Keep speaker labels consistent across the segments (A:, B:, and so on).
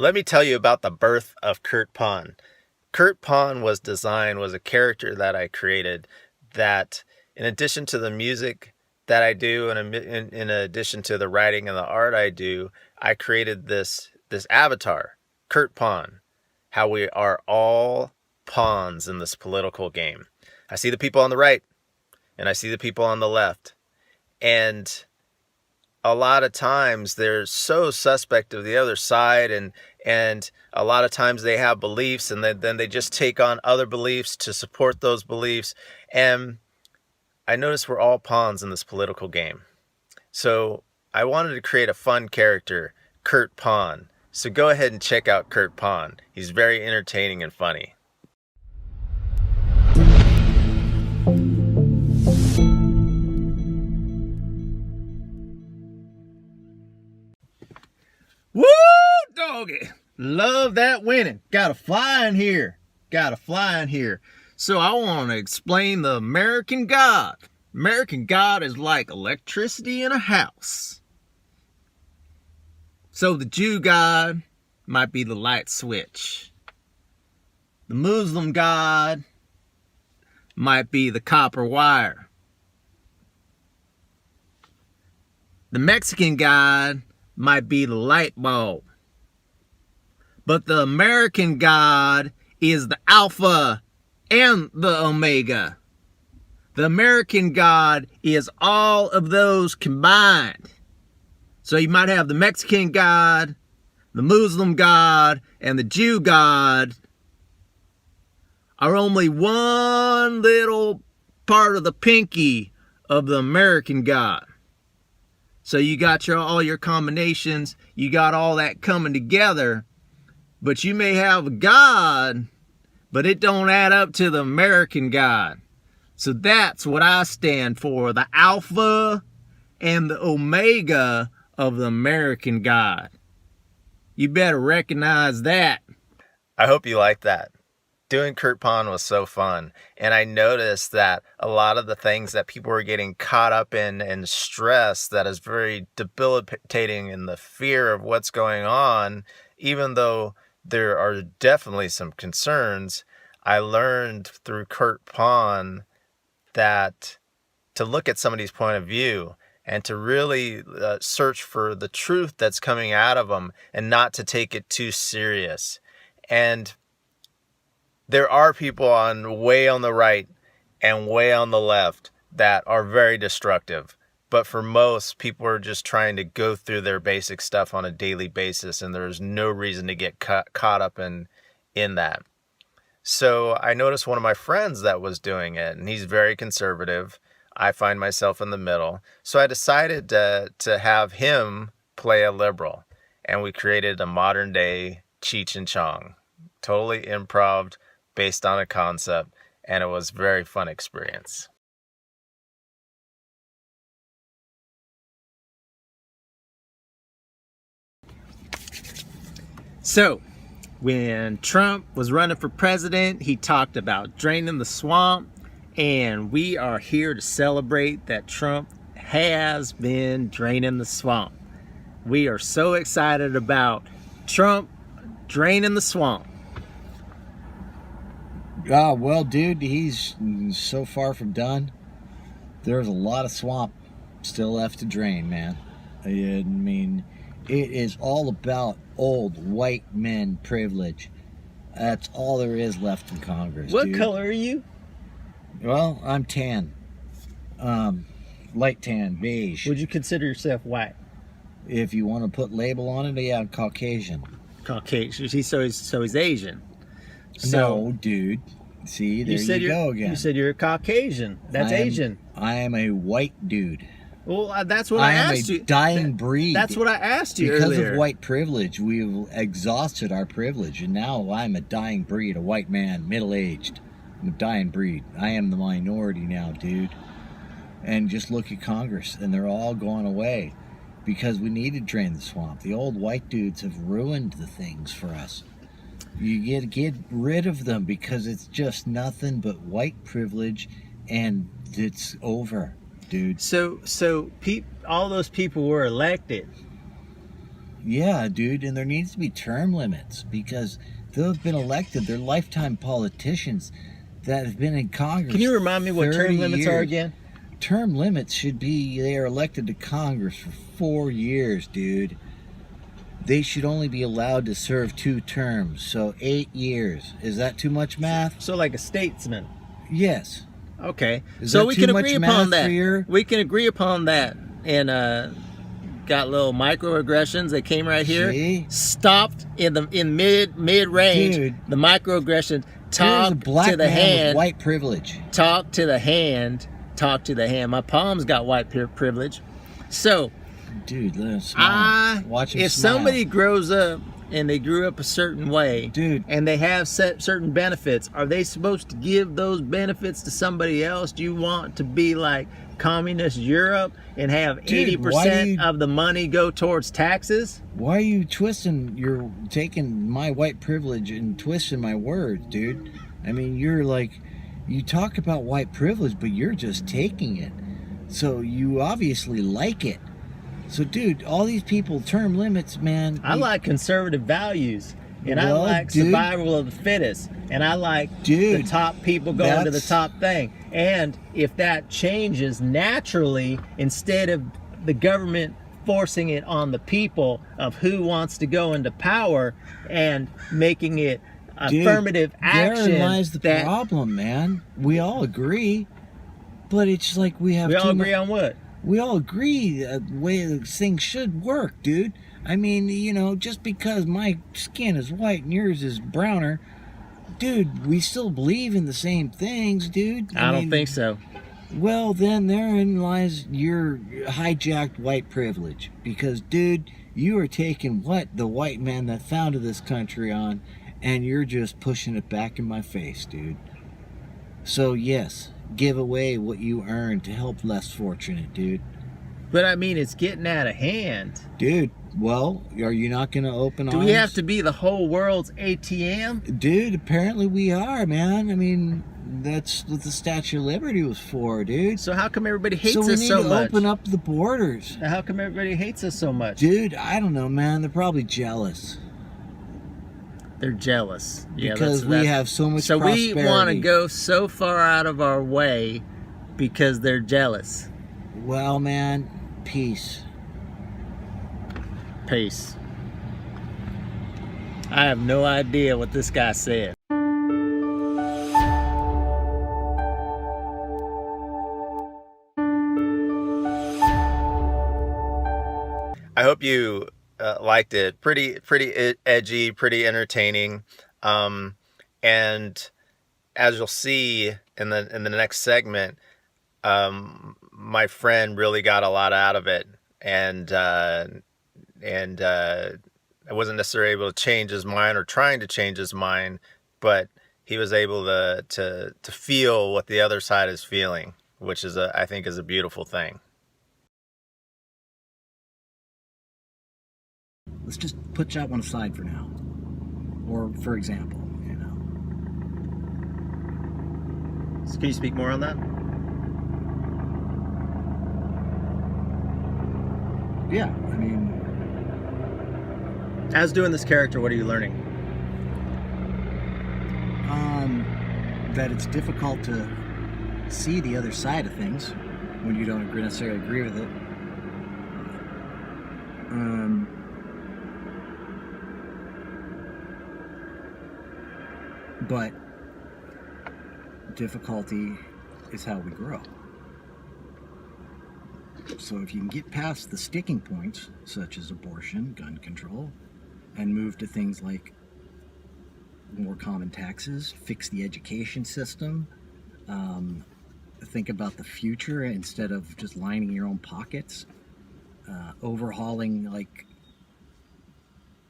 A: Let me tell you about the birth of Kurt Pon. Kurt Pon was a character that I created that, in addition to the music that I do, and in addition to the writing and the art I do, I created this avatar, Kurt Pon, how we are all pawns in this political game. I see the people on the right, and I see the people on the left, and a lot of times they're so suspect of the other side, and a lot of times they have beliefs, and then they just take on other beliefs to support those beliefs. And I noticed we're all pawns in this political game. So I wanted to create a fun character, Kurt Pon. So go ahead and check out Kurt Pon. He's very entertaining and funny.
B: Woo, doggy. Love that winning. Got a fly in here. So I want to explain the American God. American God is like electricity in a house. So the Jew God might be the light switch. The Muslim God might be the copper wire. The Mexican God might be the light bulb. But the American God is the Alpha and the Omega. The American God is all of those combined. So you might have the Mexican God, the Muslim God, and the Jew God are only one little part of the pinky of the American God. So you got all your combinations, you got all that coming together, but you may have a God, but it don't add up to the American God. So that's what I stand for, the Alpha and the Omega of the American God. You better recognize that.
A: I hope you like that. Doing Kurt Pon was so fun, and I noticed that a lot of the things that people were getting caught up in and stress that is very debilitating in the fear of what's going on, even though there are definitely some concerns, I learned through Kurt Pon that to look at somebody's point of view and to really search for the truth that's coming out of them and not to take it too serious. And there are people way on the right and way on the left that are very destructive. But for most, people are just trying to go through their basic stuff on a daily basis, and there's no reason to get caught up in that. So I noticed one of my friends that was doing it, and he's very conservative. I find myself in the middle. So I decided to have him play a liberal, and we created a modern day Cheech and Chong. Totally improv, based on a concept, and it was a very fun experience.
B: So, when Trump was running for president, he talked about draining the swamp, and we are here to celebrate that Trump has been draining the swamp. We are so excited about Trump draining the swamp.
C: Well, dude, he's so far from done. There's a lot of swamp still left to drain, man. I mean, it is all about old white men privilege. That's all there is left in Congress.
B: What
C: dude.
B: color are you?
C: Well, I'm tan. Light tan, beige.
B: Would you consider yourself white?
C: If you want to put label on it, yeah, I'm Caucasian.
B: Caucasian. So he's Asian.
C: No, dude. See, there you go again.
B: You said you're a Caucasian. That's Asian.
C: I am a white dude.
B: Well, that's what I asked you.
C: I am a dying breed.
B: That's what I asked you
C: because
B: earlier.
C: Of white privilege, we've exhausted our privilege, and now I'm a dying breed, a white man, middle-aged. I'm a dying breed. I am the minority now, dude. And just look at Congress, and they're all going away because we need to drain the swamp. The old white dudes have ruined the things for us. You get rid of them because it's just nothing but white privilege, and it's over, dude.
B: So all those people were elected.
C: Yeah, dude, and there needs to be term limits because they've been elected. They're lifetime politicians that have been in Congress.
B: Can you remind me what
C: 30
B: term limits are
C: years.
B: again?
C: Term limits should be they are elected to Congress for 4 years, dude. They should only be allowed to serve 2 terms, so 8 years. Is that too much math?
B: So like a statesman.
C: Yes.
B: Okay.
C: Is
B: So
C: that
B: we
C: too
B: can
C: much
B: agree upon
C: math
B: that.
C: for your-
B: We can agree upon that. And got little microaggressions that came right here.
C: See?
B: Stopped in mid range.
C: Dude.
B: The microaggressions
C: Here's a
B: talk
C: black
B: to the
C: man with
B: hand.
C: white privilege.
B: Talk to the hand. Talk to the hand. My palm's got white privilege. So
C: Dude, let him smile. Watch him
B: if
C: smile.
B: somebody grows up and they grew up a certain way,
C: Dude.
B: and they have certain benefits, are they supposed to give those benefits to somebody else? Do you want to be like communist Europe and have
C: Dude,
B: 80% of the money go towards taxes?
C: Why are you you're taking my white privilege and twisting my words, dude? I mean, you're like, you talk about white privilege, but you're just taking it. So you obviously like it. So, dude, all these people, term limits, man.
B: I like conservative values, and I
C: Well,
B: like
C: dude.
B: survival of the fittest, and I like
C: Dude,
B: the top people going to the
C: that's-
B: top thing. And if that changes naturally, instead of the government forcing it on the people of who wants to go into power and making it
C: Dude,
B: affirmative action,
C: Therein lies the
B: that
C: problem, man. We all agree, but it's like we have
B: we all
C: too
B: agree
C: much.
B: on what?
C: We all agree the way things should work, dude. I mean, you know, just because my skin is white and yours is browner, dude, we still believe in the same things, dude.
B: I don't
C: mean,
B: think so.
C: Well, then therein lies your hijacked white privilege. Because, dude, you are taking what the white man that founded this country on, and you're just pushing it back in my face, dude. So, yes, give away what you earned to help less fortunate, dude.
B: But I mean, it's getting out of hand.
C: Dude, well, are you not going to open
B: Do
C: arms?
B: we have to be the whole world's ATM?
C: Dude, apparently we are, man. I mean, that's what the Statue of Liberty was for, dude.
B: So how come everybody hates
C: So we
B: us
C: need
B: so
C: to
B: much?
C: open up the borders.
B: How come everybody hates us so much?
C: Dude, I don't know, man. They're probably jealous.
B: They're jealous.
C: Because we have so much
B: So
C: prosperity.
B: we want to go so far out of our way because they're jealous.
C: Well, man, peace.
B: Peace. I have no idea what this guy said.
A: I hope you liked it. Pretty edgy, pretty entertaining. And as you'll see in the next segment, my friend really got a lot out of it, and I wasn't necessarily able to change his mind or trying to change his mind, but he was able to feel what the other side is feeling, which is I think is a beautiful thing.
D: Let's just put that one aside for now. Or, for example, you know.
B: So can you speak more on that?
D: Yeah, I mean,
B: As doing this character, what are you learning?
D: that it's difficult to see the other side of things when you don't necessarily agree with it. But difficulty is how we grow. So if you can get past the sticking points, such as abortion, gun control, and move to things like more common taxes, fix the education system, think about the future instead of just lining your own pockets, overhauling like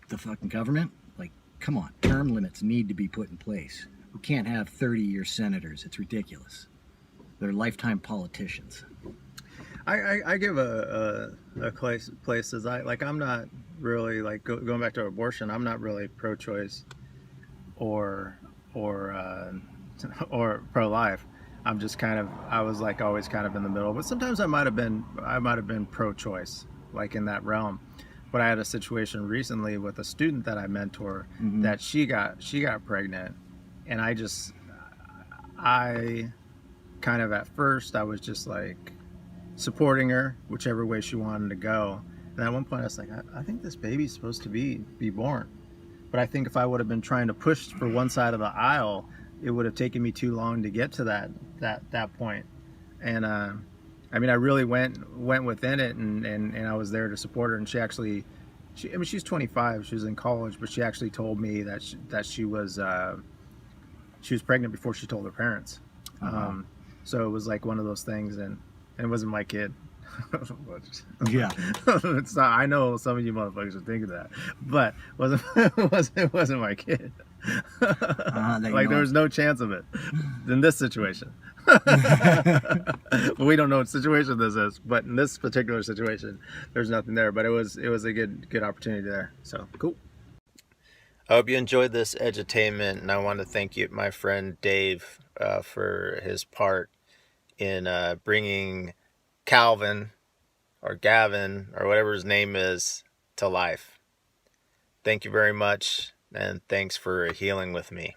D: the fucking government. Like, come on, term limits need to be put in place. We can't have 30-year senators. It's ridiculous. They're lifetime politicians.
B: I give a places I'm not really like going back to abortion. I'm not really pro-choice or pro-life. I'm just I was like always kind of in the middle. But sometimes I might have been pro-choice, like in that realm. But I had a situation recently with a student that I mentor
C: Mhm.
B: that she got pregnant, and I kind of, at first I was just like supporting her whichever way she wanted to go. And at one point I was like, I think this baby's supposed to be born. But I think if I would have been trying to push for one side of the aisle, it would have taken me too long to get to that point. And I mean, I really went within it, and I was there to support her. And she actually, I mean, she's 25, she was in college, but she actually told me that she was pregnant before she told her parents. So it was like one of those things, and it wasn't my kid.
C: Yeah.
B: It's not. I know some of you motherfuckers are thinking that, but it wasn't my kid. Like there was no chance of it in this situation. But we don't know what situation this is. But in this particular situation, there's nothing there. But it was a good opportunity there. So cool.
A: I hope you enjoyed this edutainment, and I want to thank you, my friend Dave, for his part in bringing Calvin or Gavin or whatever his name is to life. Thank you very much, and thanks for healing with me.